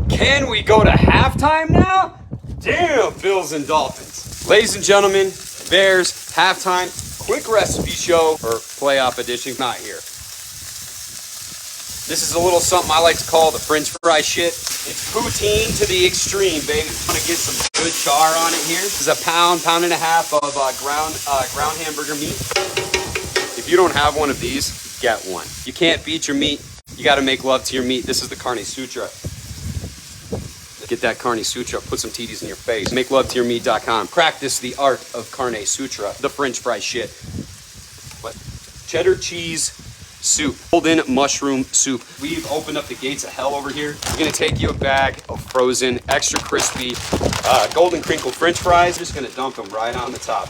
Can we go to halftime now? Damn, Bills and Dolphins. Ladies and gentlemen, Bears, halftime, quick recipe show, or playoff edition, not here. This is a little something I like to call the French fry shit. It's poutine to the extreme, baby. I'm gonna get some good char on it here. This is a pound and a half of ground hamburger meat. If you don't have one of these, get one. You can't beat your meat. You gotta make love to your meat. This is the Carne Sutra. Get that Carne Sutra, put some TDs in your face. MakeLoveToYourMeat.com. Practice the art of Carne Sutra, the French fry shit. What? Cheddar cheese soup, golden mushroom soup. We've opened up the gates of hell over here. We're gonna take you a bag of frozen, extra crispy, golden crinkled French fries. Just gonna dump them right on the top.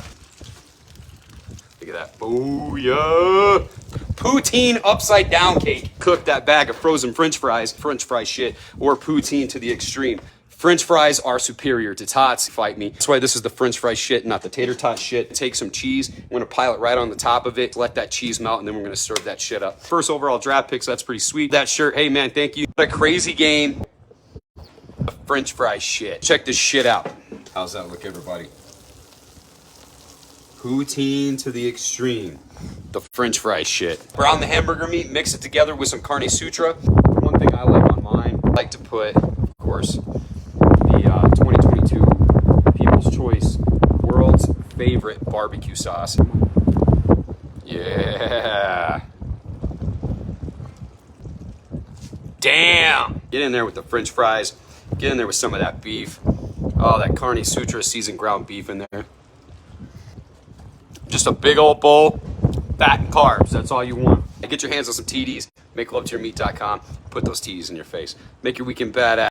Look at that. Booyah! Poutine upside down cake. Cook that bag of frozen French fries, French fry shit, or poutine to the extreme. French fries are superior to tots. Fight me. That's why this is the French fry shit, not the tater tot shit. Take some cheese. We're gonna pile it right on the top of it. Let that cheese melt, and then we're gonna serve that shit up. First overall draft pick, so that's pretty sweet. That shirt, hey man, thank you. What a crazy game. French fry shit. Check this shit out. How's that look, everybody? Poutine to the extreme. The French fry shit. Brown the hamburger meat, mix it together with some Carne Sutra. One thing I like on mine, I like to put, of course, the 2022 People's Choice World's Favorite Barbecue Sauce. Yeah. Damn. Get in there with the French fries. Get in there with some of that beef. Oh, that Carne Sutra seasoned ground beef in there. Just a big old bowl, fat and carbs. That's all you want. And get your hands on some TDs. MakeLoveToYourMeat.com. Put those TDs in your face. Make your weekend badass.